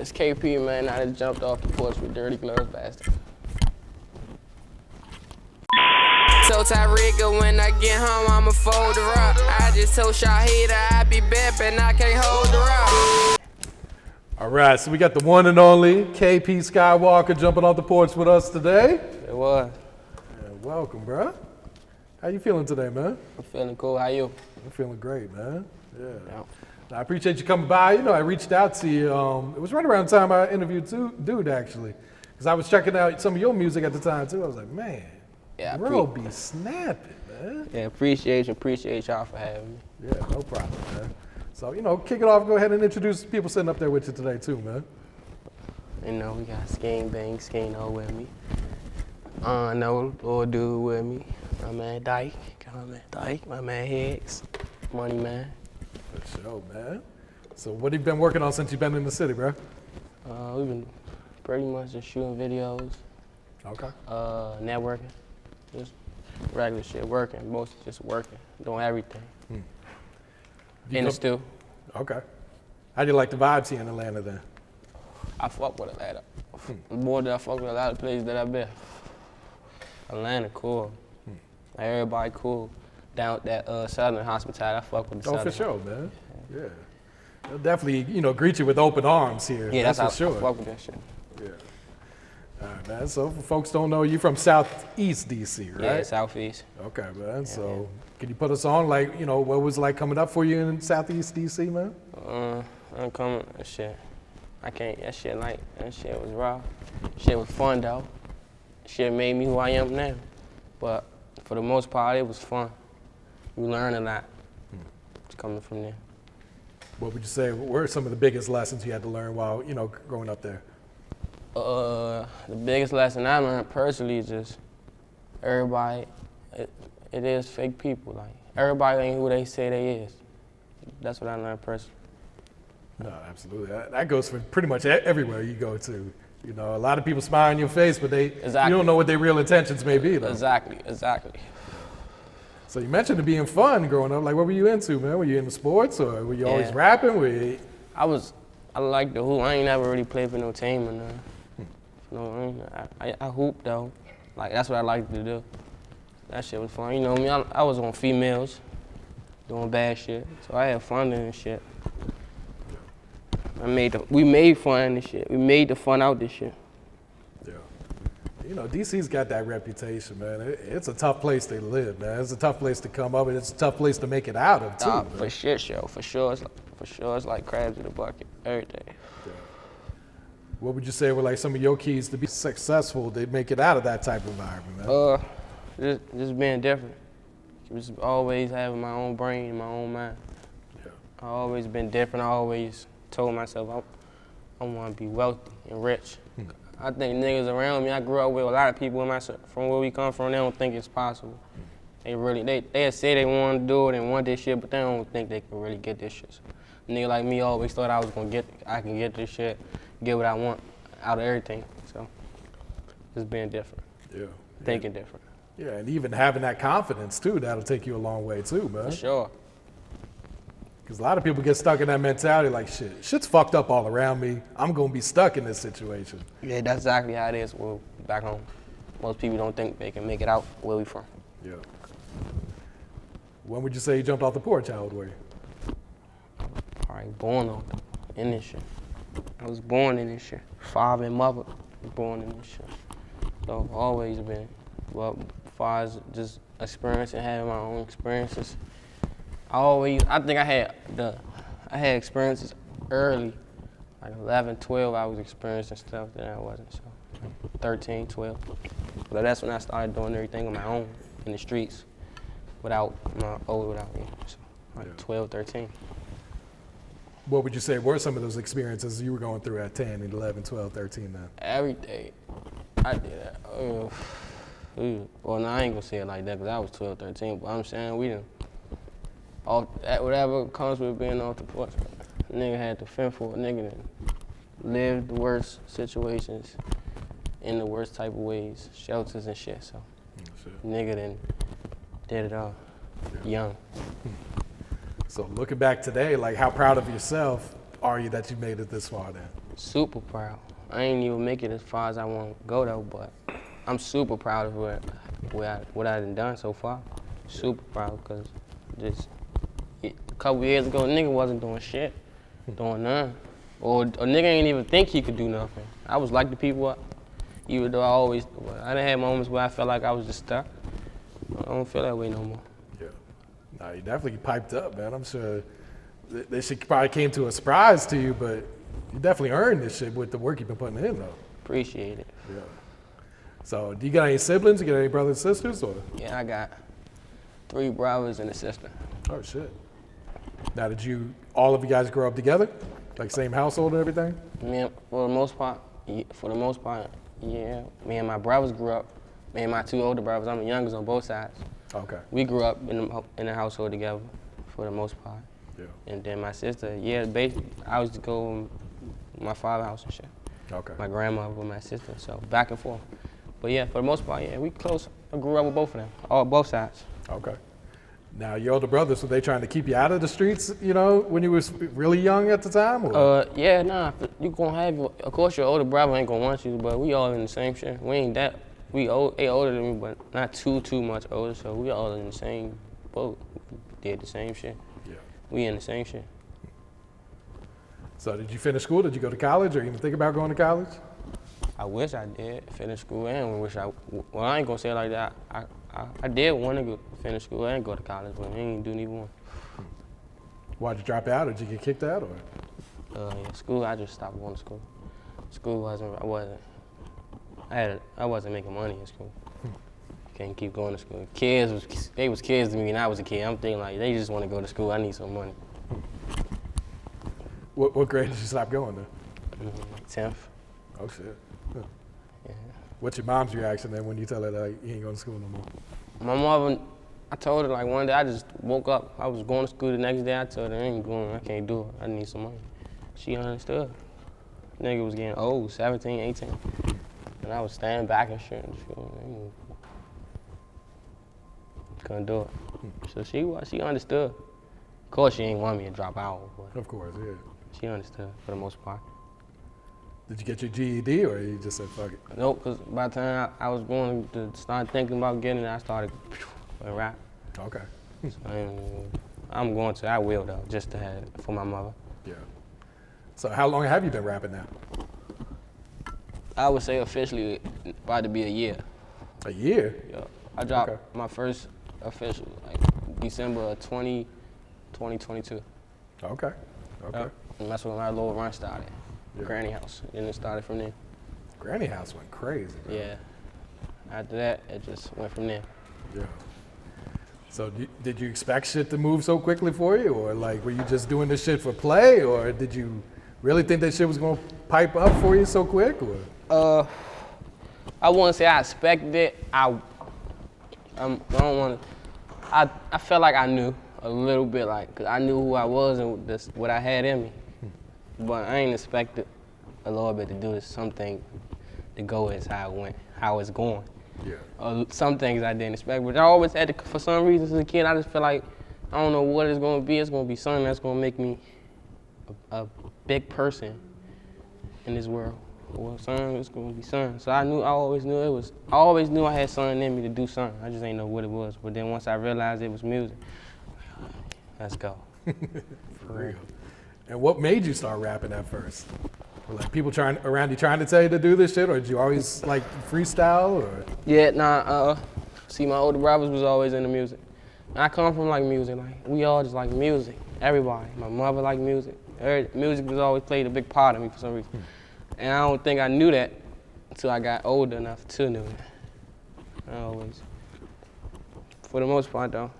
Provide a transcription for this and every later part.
It's KP, man. I just jumped off the porch with dirty gloves, bastard. So TyFreka, when I get home, I'ma fold the rock. I just told Shahida I be bippin', I can't hold the rock. All right, so we got the one and only KP Skywalka jumping off the porch with us today. It was. Yeah, welcome, bro. How you feeling today, man? I'm feeling cool. How you? I'm feeling great, man. Yeah. I appreciate you coming by. You know, I reached out to you. It was right around the time I interviewed Dude, actually, because I was checking out some of your music at the time too. I was like, man, bro, be snapping, man. Yeah, appreciate y'all for having me. Yeah, no problem, man. So, you know, kick it off. Go ahead and introduce people sitting up there with you today too, man. You know, we got Skino with me. No, Lil Dude with me. My man Dyke, my man Higgs, Money Man. For sure, man. So what have you been working on since you've been in the city, bro? We've been pretty much just shooting videos. Okay. Networking, just regular shit, working, mostly just working, doing everything. In the stew. Okay. How do you like the vibes here in Atlanta then? I fuck with Atlanta. More than I fuck with a lot of places that I've been. Atlanta cool. Like everybody cool. Down that Southern hospitality, I fuck with the Southern. Oh, for sure, man. Yeah. They'll definitely, you know, greet you with open arms here. Yeah, that's for sure. I fuck with that shit. Yeah. All right, man. So for folks don't know, you from Southeast D.C, right? Yeah, Southeast. Okay, man. So can you put us on, like, you know, what was it like coming up for you in Southeast D.C, man? I'm coming, shit. I can't, that shit was raw. Shit was fun though. Shit made me who I am now. But for the most part, it was fun. We learned a lot coming from there. What would you say were some of the biggest lessons you had to learn while, you know, growing up there? The biggest lesson I learned personally is just everybody, it is fake people. Like, everybody ain't who they say they is. That's what I learned personally. No, absolutely. That goes for pretty much everywhere you go to. You know, a lot of people smile in your face, but you don't know what their real intentions may be, though. Exactly. So you mentioned it being fun growing up. Like, what were you into, man? Were you into sports, or were you always rapping? I like the hoop. I ain't never really played for no team or nothing. No, I hoop though. Like, that's what I like to do. That shit was fun. You know me, I was on females, doing bad shit. So I had fun doing shit. We made fun in this shit. We made the fun out this shit. Yeah. You know, DC's got that reputation, man. It's a tough place to live, man. It's a tough place to come up, and it's a tough place to make it out of, too. For shit show, for sure. It's like crabs in a bucket every day. Yeah. What would you say were like some of your keys to be successful to make it out of that type of environment, man? Just being different. Just always having my own brain and my own mind. Yeah. I've always been different. I always told myself I want to be wealthy and rich. I think niggas around me, I grew up with a lot of people from where we come from, they don't think it's possible. They say they want to do it and want this shit, but they don't think they can really get this shit. So, a nigga like me always thought I can get this shit, get what I want out of everything. So, just being different. Yeah. Thinking different. Yeah, and even having that confidence too, that'll take you a long way too, man. For sure. Because a lot of people get stuck in that mentality like, shit's fucked up all around me. I'm going to be stuck in this situation. Yeah, that's exactly how it is back home. Most people don't think they can make it out where we from. Yeah. When would you say you jumped off the porch? How old were you? All right, born in this shit. I was born in this shit. Father and mother born in this shit. So I've always been, well, as far as just experiencing, having my own experiences. I think I had experiences early, like 11, 12, I was experiencing stuff that I wasn't, so 13, 12. But that's when I started doing everything on my own in the streets without me, so like 12, 13. What would you say were some of those experiences you were going through at 10, 11, 12, 13 now? Every day, I did that. Well, no, I ain't gonna say it like that because I was 12, 13, but I'm saying we done. Whatever comes with being off the porch, nigga had to fend for a nigga that lived the worst situations in the worst type of ways, shelters and shit. So, nigga then did it all, young. So looking back today, like how proud of yourself are you that you made it this far then? Super proud. I ain't even make it as far as I want to go though, but I'm super proud of what I done so far. Super proud, because just a couple years ago, a nigga wasn't doing shit, doing none. Or a nigga ain't even think he could do nothing. I was like the people, even though I done had moments where I felt like I was just stuck. I don't feel that way no more. Yeah. No, you definitely piped up, man. I'm sure this shit probably came to a surprise to you, but you definitely earned this shit with the work you've been putting in, though. Appreciate it. Yeah. So, do you got any siblings? You got any brothers and sisters? Or? Yeah, I got 3 brothers and a sister. Oh, shit. Now, did all of you guys grow up together? Like same household and everything? Me, for the most part, yeah. Me and my brothers grew up. Me and my 2 older brothers, I'm the youngest on both sides. Okay. We grew up in the household together for the most part. Yeah. And then my sister, basically, I used to go to my father's house and shit. Okay. My grandmother with my sister, so back and forth. But yeah, for the most part, yeah, we close. I grew up with both of them, both sides. Okay. Now, your older brothers, were they trying to keep you out of the streets, when you was really young at the time? Or? Yeah, nah, you gonna have, of course your older brother ain't gonna want you, but we all in the same shit. We ain't that, they older than me, but not too much older, so we all in the same boat. Did the same shit. Yeah. We in the same shit. So did you finish school? Did you go to college or even think about going to college? I wish I did finish school, and I ain't gonna say it like that. I did want to finish school and go to college, but I ain't do neither one. Why'd you drop out, or did you get kicked out, or? Yeah, school, I just stopped going to school. School I wasn't making money in school. Can't keep going to school. They was kids to me, and I was a kid. I'm thinking like, they just want to go to school, I need some money. What grade did you stop going to? Like 10th. Oh, shit. Huh. Yeah. What's your mom's reaction then when you tell her that you ain't going to school no more? My mother, I told her like one day, I just woke up, I was going to school the next day, I told her I ain't going, I can't do it, I need some money. She understood. Nigga was getting old, 17, 18. And I was standing back and shit. Couldn't do it. So she understood. Of course she ain't want me to drop out, but Of course, yeah. she understood for the most part. Did you get your GED or you just said fuck it? Nope, because by the time I was going to start thinking about getting it, I started with rap. Okay. So I'm going to, I will though, just to have it for my mother. Yeah. So how long have you been rapping now? I would say officially about to be a year. A year? Yeah. I dropped my first official like December of 2022. Okay. And that's when my little run started. Yeah. Granny House. And it started from there. Granny House went crazy, bro. Yeah. After that, it just went from there. Yeah. So did you expect shit to move so quickly for you? Or like, were you just doing this shit for play? Or did you really think that shit was gonna pipe up for you so quick? Or? I wouldn't say I expected it. I don't want to. I felt like I knew a little bit, like, cause I knew who I was and what I had in me. But I ain't expected a little bit to do this. Something to go as how it went, how it's going. Yeah. Some things I didn't expect, but I always had to, for some reason as a kid, I just feel like I don't know what it's gonna be. It's gonna be something that's gonna make me a big person in this world. Well, son, it's gonna be son. So I always knew I had something in me to do something. I just ain't know what it was. But then once I realized it was music, let's go. For real. And what made you start rapping at first? Were like people around you trying to tell you to do this shit, or did you always like freestyle, or? Yeah, see, my older brothers was always into music. And I come from like music, like we all just like music. Everybody, my mother liked music. Music was always played a big part of me for some reason. And I don't think I knew that until I got old enough to know that. I always, for the most part though,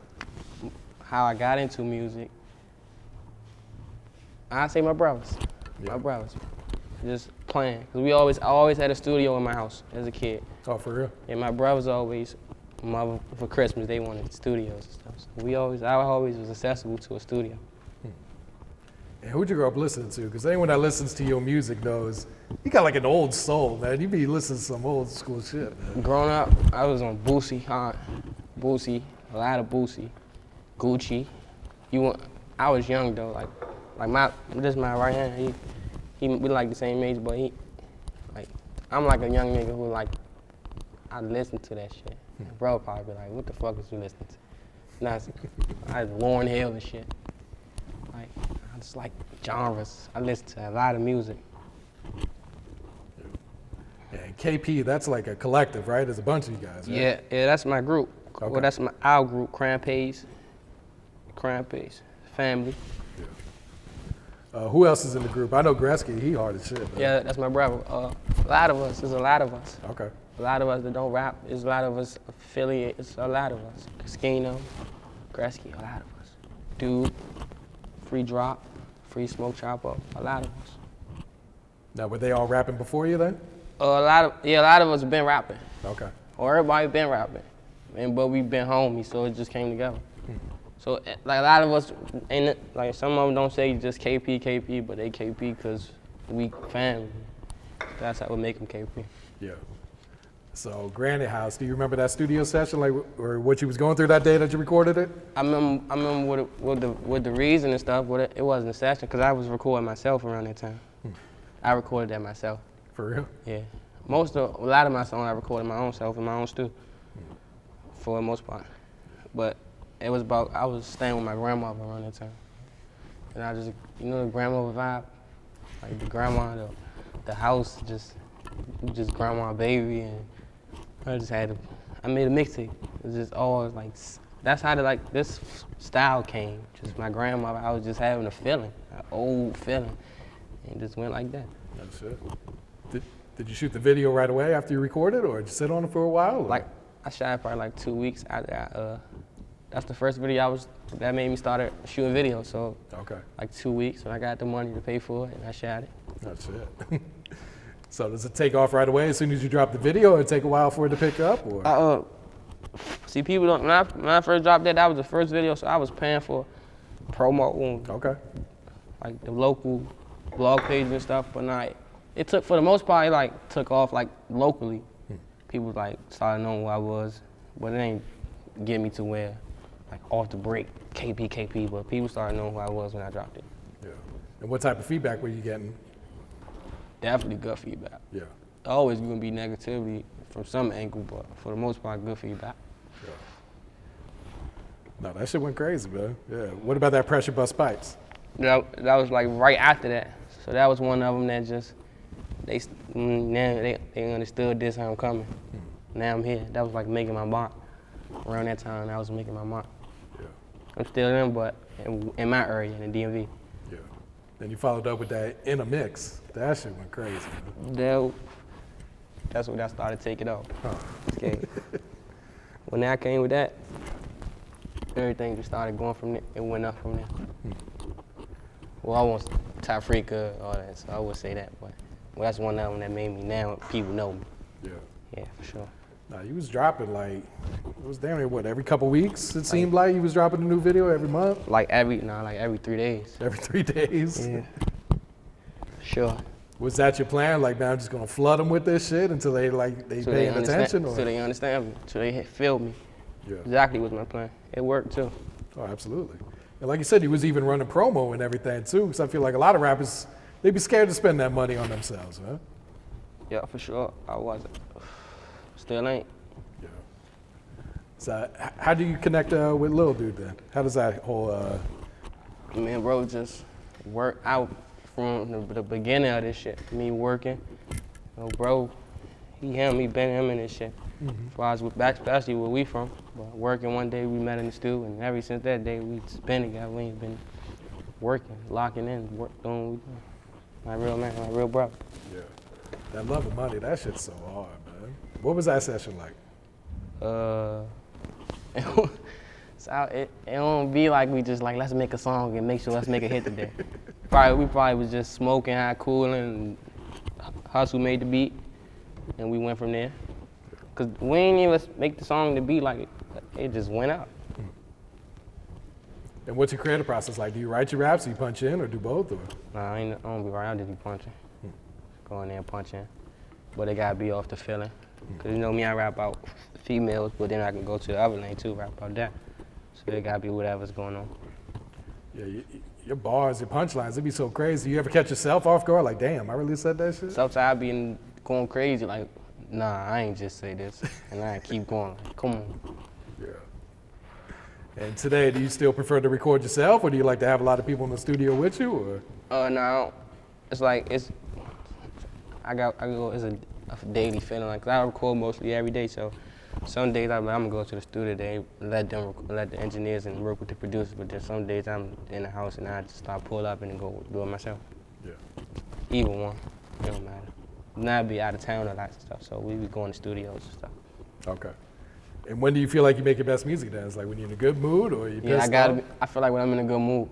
how I got into music, I say my brothers. Yeah. My brothers. Just playing. Cause I always had a studio in my house as a kid. Oh, for real? And my brothers always, for Christmas, they wanted studios and stuff. So I always was accessible to a studio. And who'd you grow up listening to? Because anyone that listens to your music knows you got like an old soul, man. You be listening to some old school shit, man. Growing up, I was on Boosie, a lot of Boosie, Gucci. I was young though, like my right hand. we like the same age, but I'm like a young nigga who like, I listen to that shit. Bro probably be like, what the fuck is you listening to? Nah, I Lauryn Hill and shit. Like, I just like genres. I listen to a lot of music. Yeah, and KP, that's like a collective, right? There's a bunch of you guys, right? Yeah, that's my group. Okay. Well, that's our group, Krime Pays. Krime Pays, family. Yeah. Who else is in the group? I know Gretzky, he hard as shit. Man. Yeah, that's my brother. A lot of us, there's a lot of us. Okay. A lot of us that don't rap, there's a lot of us affiliated, it's a lot of us. Skino, Gretzky, a lot of us. Dude, Free Drop, Free Smoke Chopper, a lot of us. Now, were they all rapping before you then? A lot of us been rapping. Okay. Or everybody been rapping, but we been homies, so it just came together. So like a lot of us, like some of them don't say just KP, but they KP because we family. That's how we make them KP. Yeah. So Granite House, do you remember that studio session, like, or what you was going through that day that you recorded it? I remember with the reason and stuff, but it wasn't a session because I was recording myself around that time. I recorded that myself. For real? Yeah. A lot of my songs I recorded my own self in my own studio, for the most part. But it was about, I was staying with my grandmother around that time. And I just, you know the grandmother vibe? Like the grandma, the house, just grandma, baby, and I made a mixtape. It was just all like, that's how this style came. Just my grandmother, I was just having a feeling, an old feeling, and it just went like that. That's it. Did you shoot the video right away after you recorded, or did you sit on it for a while? Or? Like, I shot it probably like 2 weeks after that's the first video that made me start shooting videos. So, okay. Like 2 weeks, when I got the money to pay for it, and I shot it. That's it. So does it take off right away as soon as you drop the video, or take a while for it to pick up? Or? See, people don't, when I first dropped that was the first video, so I was paying for promo. Okay. Like the local blog pages and stuff, but not. It took, for the most part, it like took off like locally. People like started knowing who I was, but it ain't get me to where, like off the break, KP, but people started knowing who I was when I dropped it. Yeah. And what type of feedback were you getting? Definitely good feedback. Yeah. Always gonna be negativity from some angle, but for the most part, good feedback. Yeah. No, that shit went crazy, man. Yeah. What about that Pressure Bust Pipes? That was like right after that. So that was one of them that just, they understood this, how I'm coming. Now I'm here. That was like making my mark. Around that time, I was making my mark. Yeah. I'm still in, but in my area, in the DMV. Yeah. Then you followed up with that In a Mix. That shit went crazy, man. That's when I started taking off. Huh. Okay. When I came with that, everything just started going from there. It went up from there. Well, I want TyFreka, all that, so I would say that, but that's one of them that made me, now people know me. Yeah. Yeah, for sure. Nah, you was dropping like, it was damn near every couple weeks it seemed like you was dropping a new video every month? Like every 3 days. Every 3 days? Yeah. Sure. Was that your plan? Like, now I'm just gonna flood them with this shit until they paying attention? Or? So they understand me, so they feel me. Yeah. Exactly was my plan. It worked too. Oh, absolutely. And like you said, you was even running promo and everything too, because I feel like a lot of rappers, they be scared to spend that money on themselves, huh? Yeah, for sure. I wasn't. Still ain't. Yeah. So how do you connect with Lil Dude then? How does that whole... Me and bro just work out from the beginning of this shit. Me working. You know, bro, me been him in this shit. As far as especially where we from. But working one day, we met in the studio, and ever since that day, we just been together. We ain't been working, locking in, doing what we doing. My real man, my real brother. Yeah. That love of money, that shit's so hard, man. What was that session like? So it don't be like we just like, let's make a song and make sure let's make a hit today. We probably was just smoking, high, cooling, and Hustle made the beat, and we went from there. Cause we ain't even make the song to be like it just went out. And what's your creative process like? Do you write your raps, do you punch in, or do both? Or? Nah, I don't be right. I just be punching. Go in there and punch in. But it gotta be off the feeling. Cause you know me, I rap about females, but then I can go to the other lane too, rap about that. So it gotta be whatever's going on. Yeah, Your bars, your punchlines, it'd be so crazy. You ever catch yourself off guard? Like, damn, I really said that shit? Sometimes I be going crazy, like, nah, I ain't just say this. And I keep going, like, come on. Yeah. And today, do you still prefer to record yourself, or do you like to have a lot of people in the studio with you, or? No, it's like, it's a daily feeling. Like, I record mostly every day, so some days I'm gonna go to the studio today, let the engineers and work with the producers, but then some days I'm in the house and I just start pull up and then go do it myself. Yeah. Either one, it don't matter. Now I be out of town a lot and stuff, so we be going to studios and stuff. Okay. And when do you feel like you make your best music then? It's like when you're in a good mood or you pissed off? I feel like when I'm in a good mood.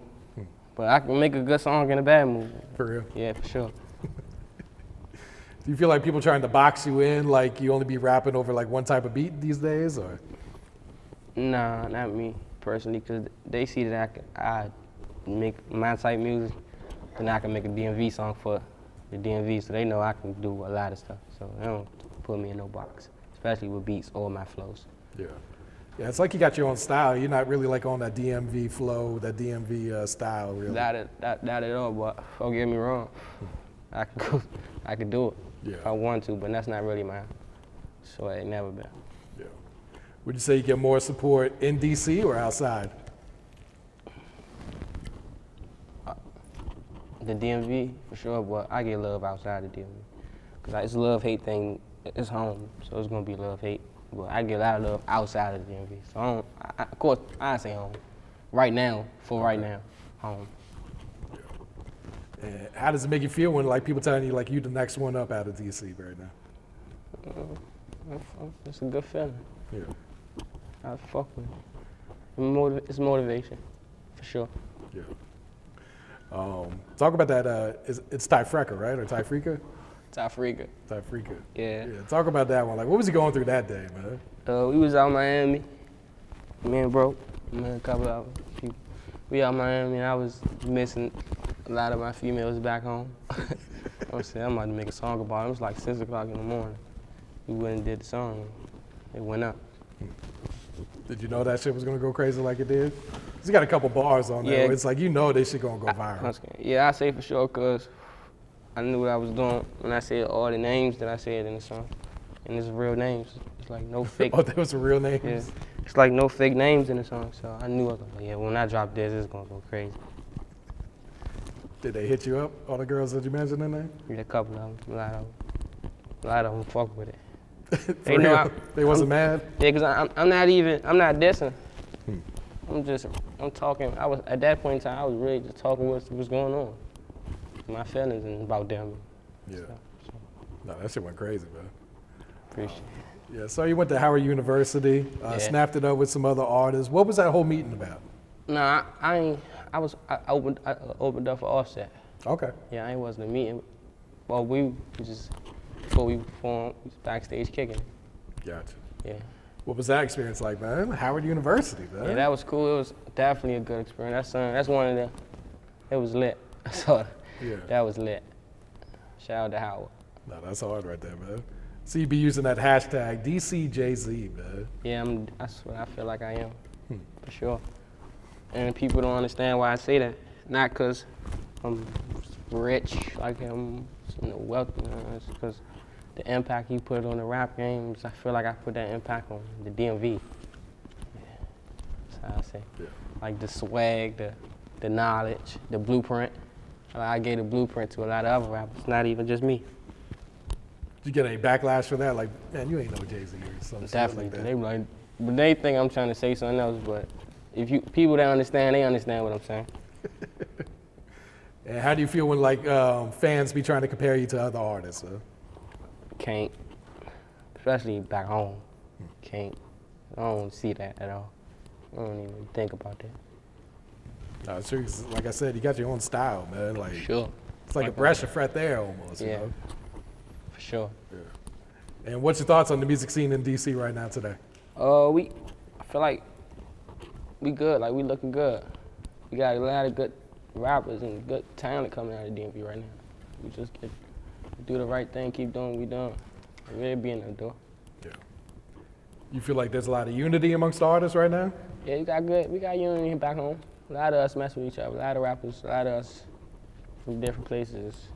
But I can make a good song in a bad mood. For real? Yeah, for sure. Do you feel like people trying to box you in, like you only be rapping over like one type of beat these days, or? Nah, not me personally, because they see that I make my type music, then I can make a DMV song for the DMV, so they know I can do a lot of stuff. So they don't put me in no box, especially with beats or my flows. Yeah. Yeah, it's like you got your own style. You're not really like on that DMV flow, that DMV style, really. Not at all, but don't get me wrong. I could do it if I want to, but that's not really mine. So it ain't never been. Yeah. Would you say you get more support in DC or outside? The DMV, for sure, but I get love outside the DMV. Because it's a love-hate thing. It's home, so it's going to be love-hate. But I get a lot of love outside of the DMV. So of course, I say home. Right now, right now, home. And how does it make you feel when like people telling you like you the next one up out of DC right now? It's a good feeling. Yeah. I fuck with it. It's motivation, for sure. Yeah. Talk about that. It's TyFreka, right, or TyFreka? TyFreka. TyFreka. Yeah. Yeah. Talk about that one. Like, what was he going through that day, man? We was out in Miami. Me and bro, a couple of people. We out in Miami, and I was missing a lot of my females back home. I'm saying, I'm about to make a song about it. It was like 6 o'clock in the morning. We went and did the song. It went up. Did you know that shit was gonna go crazy like it did? Cause you got a couple bars on there. Yeah. It's like you know this shit gonna go viral. Yeah, I say for sure, cause I knew what I was doing when I said all the names that I said in the song, and it's real names. It's like no fake. Oh, that was the real names. Yeah, it's like no fake names in the song. So I knew I was like, yeah, when I drop this, it's gonna go crazy. Did they hit you up? All the girls that you mentioned in there? Yeah, a couple of them, a lot of them fuck with it. They know they wasn't mad? Yeah, cause I'm not dissing. I'm talking. At that point in time, I was really just talking what's going on. My feelings and about them. Yeah. So. No, that shit went crazy, man. Appreciate it. Yeah, so you went to Howard University, snapped it up with some other artists. What was that whole meeting about? Nah, I opened up for Offset. Okay. Yeah, I wasn't a meeting. Well, before we performed, we was backstage kicking. Gotcha. Yeah. What was that experience like, man? Howard University, man. Yeah, that was cool. It was definitely a good experience. That's one of the, it was lit. So that was lit. Shout out to Howard. No, that's hard right there, man. So you be using that hashtag DC Jay-Z, man. Yeah, that's what I feel like I am, for sure. And people don't understand why I say that. Not because I'm rich, like I'm wealthy, it's because the impact he put on the rap games, I feel like I put that impact on the DMV. Yeah, that's how I say. Yeah. Like the swag, the knowledge, the blueprint. I gave the blueprint to a lot of other rappers, not even just me. Did you get any backlash for that? Like, man, you ain't no Jay-Z or something Definitely. like that. They like, but they think I'm trying to say something else, but people that understand, they understand what I'm saying. And how do you feel when like fans be trying to compare you to other artists? Huh? Can't, especially back home. Can't. I don't see that at all. I don't even think about that. No, it's true. Like I said, you got your own style, man. Like, sure. It's like a breath of fresh air almost. Yeah. You know? For sure. Yeah. And what's your thoughts on the music scene in DC right now today? I feel like we good. Like we looking good. We got a lot of good rappers and good talent coming out of DMV right now. We just do the right thing, keep doing what we doing. Really be in the door. Yeah. You feel like there's a lot of unity amongst artists right now? Yeah, we got unity back home. A lot of us mess with each other. A lot of rappers, a lot of us from different places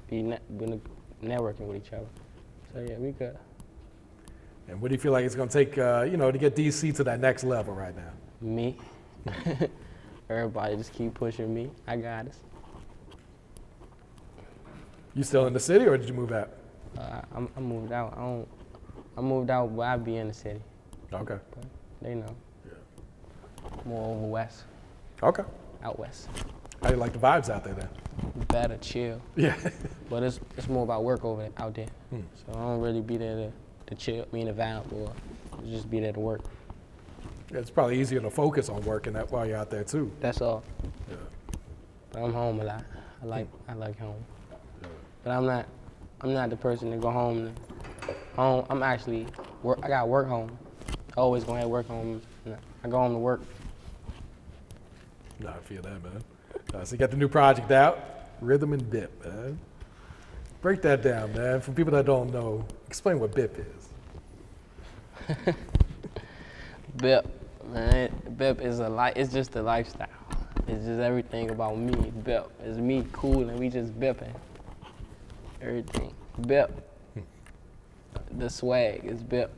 been networking with each other. So yeah, we good. And what do you feel like it's going to take, to get DC to that next level right now? Me. Everybody just keep pushing me. I got us. You still in the city or did you move out? I moved out. I moved out, but I be in the city. Okay. But they know. Yeah. More over west. Okay. Out west. How do you like the vibes out there then? Better, chill. Yeah. But it's more about work out there. So I don't really be there to chill, me and the vibe, or just be there to work. Yeah, it's probably easier to focus on working that while you're out there too. That's all. Yeah. But I'm home a lot. I like home. Yeah. But I'm not the person to go home. I'm actually I got work home. I always gonna have work home. I go home to work. No, I feel that, man. So you got the new project out, Rhythm Bip, man. Break that down, man. For people that don't know, explain what Bip is. Bip, man. Bip is it's just a lifestyle. It's just everything about me. Bip. It's me cool and we just bipping. Everything. Bip. The swag is Bip.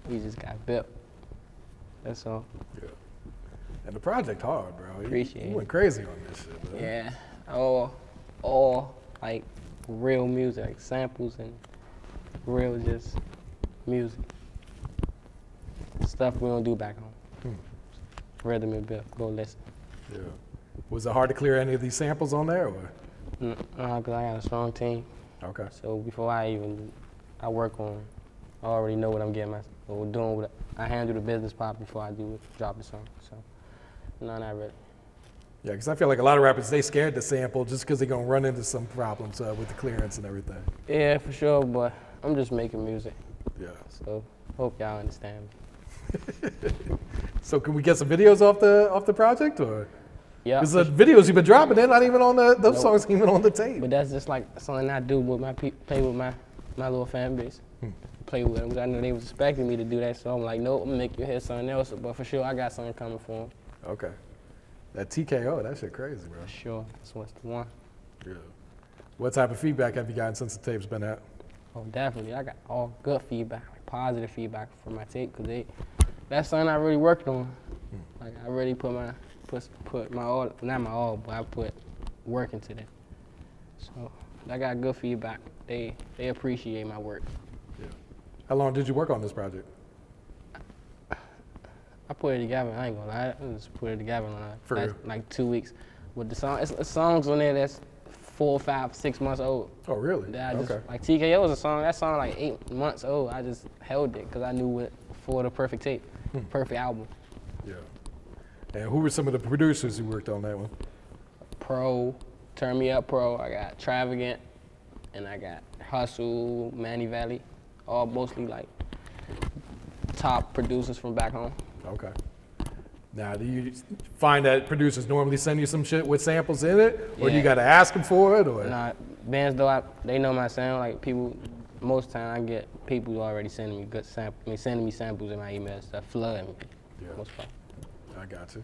We just got Bip. That's all. Yeah. And the project hard, bro. Appreciate it. You went crazy on this shit, man. Yeah. All like real music, like samples and real just music. Stuff we don't do back home. Rhythm and Bip. Go listen. Yeah. Was it hard to clear any of these samples on there, or? No, because I got a strong team. Okay. So before I work on, I already know what I'm getting doing. I handle the business part before I drop the song. So, no, not really. Yeah, because I feel like a lot of rappers, they scared to sample just because they're going to run into some problems with the clearance and everything. Yeah, for sure, but I'm just making music. Yeah. So, hope y'all understand me. So can we get some videos off the project, or? Yeah. Because the videos you've been dropping, they're not even on those songs ain't even on the tape. But that's just like something I do with play with my little fan base. Play with them. I know they was expecting me to do that, so I'm like, nope, I'm gonna make you hear something else. But for sure, I got something coming for them. Okay. That TKO, that shit crazy, bro. For sure, that's what's the one. Yeah. What type of feedback have you gotten since the tape's been out? Oh, definitely. I got all good feedback, like positive feedback from my tape, because that's something I really worked on. Like, I really put my all, not my all, but I put work into that. So I got good feedback. They appreciate my work. Yeah. How long did you work on this project? I put it together. I ain't gonna lie. I just put it together in like 2 weeks. With the song, it's songs on there that's 4, 5, 6 months old. Oh, really? That okay. Like TKO was a song. That song like 8 months old. I just held it because I knew what for the perfect tape, perfect album. Yeah. And who were some of the producers who worked on that one? Pro, Turn Me Up Pro. I got Travagant, and I got Hustle, Manny Valley. All mostly like top producers from back home. Okay. Now, do you find that producers normally send you some shit with samples in it, or do you got to ask them for it, or? Nah, bands though they know my sound. Like people, most time I get people who already sending me good samples. I mean, sending me samples in my emails that flood me. Yeah. Most part. I got you.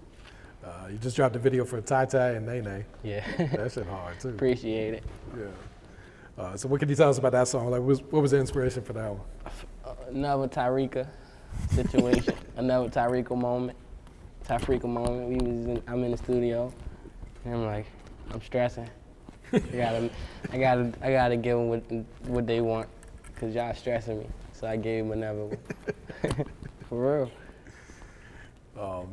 You just dropped a video for TyTy NaeNae. Yeah. That shit hard too. Appreciate it. Yeah. So what can you tell us about that song? Like, what was the inspiration for that one? Another TyFreka situation. Another TyFreka moment. I'm in the studio, and I'm like, I'm stressing. I gotta give them what they want, cause y'all stressing me. So I gave them another one. For real.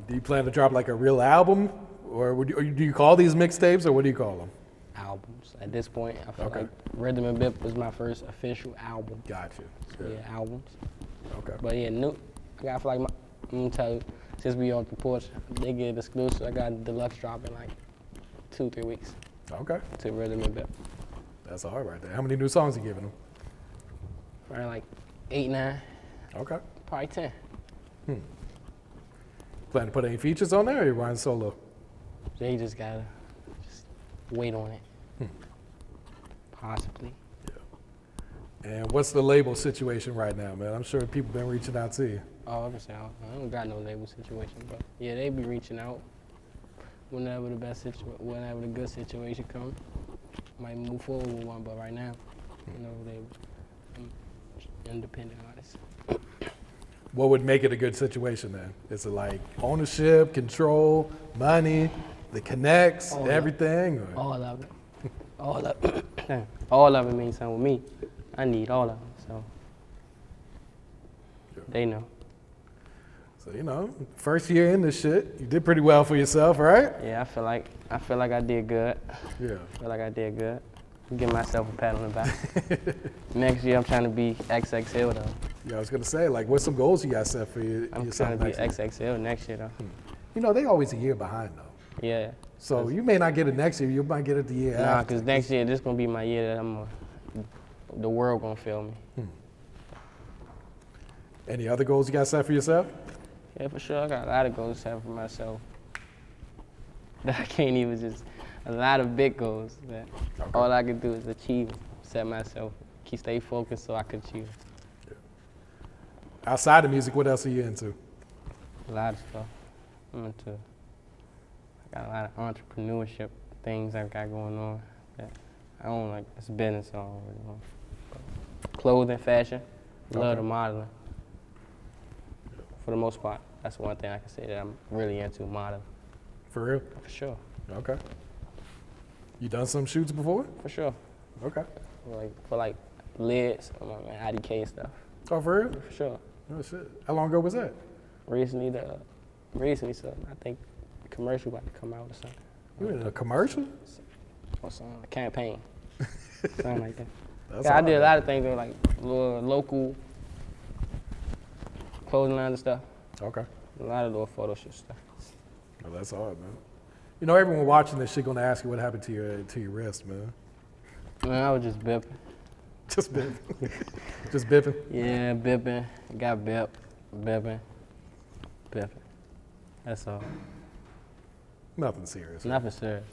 Do you plan to drop like a real album, or do you call these mixtapes, or what do you call them? Albums. At this point, I feel like Rhythm and Bip was my first official album. Gotcha. So yeah, albums. Okay. But yeah, I feel like I'm gonna tell you, since we on the Porch, they get it exclusive. I got deluxe drop in like 2-3 weeks. Okay. To Rhythm and Bip. That's all right there. How many new songs you giving them? Probably like 8, 9. Okay. Probably 10. Plan to put any features on there, or you riding solo? They just gotta wait on it. Possibly. Yeah. And what's the label situation right now, man? I'm sure people been reaching out to you. Oh, I don't got no label situation, but yeah, they be reaching out. whenever whenever the good situation comes, might move forward with one. But right now, I'm independent artist. What would make it a good situation then? Is it like ownership, control, money, the connects, everything? Or? All of it. All of it. All of it means something with me. I need all of it, so they know. So first year in this shit, you did pretty well for yourself, right? Yeah, I feel like I did good. Yeah. I feel like I did good. Give myself a pat on the back. Next year, I'm trying to be XXL though. Yeah, I was gonna say, like, what's some goals you got set for you? I'm trying to be XXL next year though. They always a year behind though. Yeah. So you may not get it next year, you might get it the year after. Nah, because next year, this gonna be my year that the world gonna feel me. Any other goals you got set for yourself? Yeah, for sure. I got a lot of goals set for myself. That I can't even a lot of big goals that all I can do is achieve, set myself, stay focused so I can achieve. Yeah. Outside of music, what else are you into? A lot of stuff. I got a lot of entrepreneurship things I got going on that I don't like. It's business I don't really want. Clothing, fashion, love the modeling. For the most part, that's one thing I can say that I'm really into, modeling. For real? For sure. Okay. You done some shoots before? For sure. Okay. For lids, IDK and stuff. Oh, for real? For sure. Oh shit. How long ago was that? Recently, so I think the commercial about to come out or something. You in a commercial? Or something, a campaign. Something like that. I did a lot of things, like little local clothing lines and stuff. Okay. A lot of little photo shoot stuff. Oh, that's hard, man. Everyone watching this shit gonna ask you what happened to your wrist, man. Man, I was just bipping. Just bipping. Just bipping. Yeah, bipping. Got bipping. That's all. Nothing serious. Nothing serious.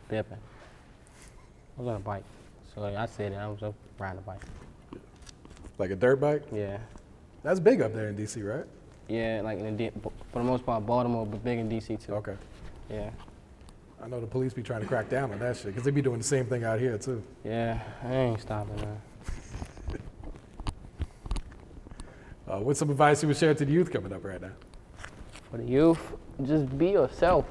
Bipping. I was on a bike, so I said I was up riding a bike. Like a dirt bike? Yeah. That's big up there in D.C., right? Yeah, like for the most part, Baltimore, but big in D.C. too. Okay. Yeah. I know the police be trying to crack down on that shit, because they be doing the same thing out here, too. Yeah, I ain't stopping, man. What's some advice you would share to the youth coming up right now? For the youth, just be yourself.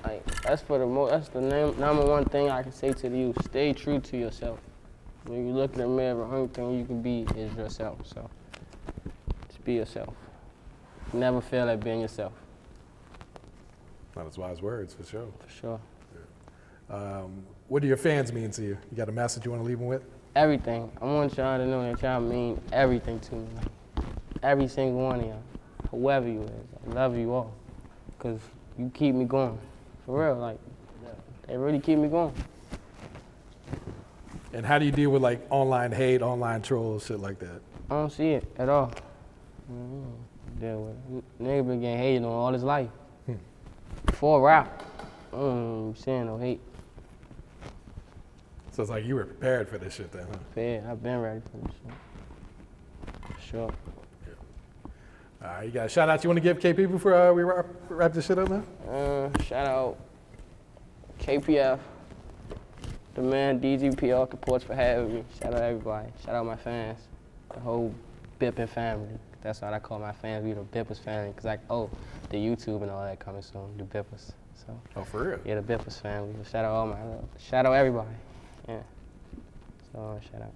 Like, that's the number one thing I can say to the youth. Stay true to yourself. When you look in the mirror, the only thing you can be is yourself, so just be yourself. Never fail at being yourself. Not as wise words, for sure. For sure. Yeah. What do your fans mean to you? You got a message you want to leave them with? Everything. I want y'all to know that y'all mean everything to me. Every single one of y'all. Whoever you is. I love you all. Because you keep me going. For real, they really keep me going. And how do you deal with online hate, online trolls, shit like that? I don't see it at all. Deal with it. Nigga been getting hated on all his life. Before rap, I don't be seeing no hate. So it's like you were prepared for this shit then, huh? Yeah, I've been ready for this shit. For sure. Yeah. All right, you got a shout out you want to give KP before we wrap this shit up now? Shout out KPF, the man DGPL, Porch for having me. Shout out everybody. Shout out my fans, the whole Bippin' family. That's what I call my fans. We the Bippers family. Cause the YouTube and all that coming soon. The Bippers. So. Oh, for real? Yeah, the Bippers family. Shout out everybody. Yeah. So shout out.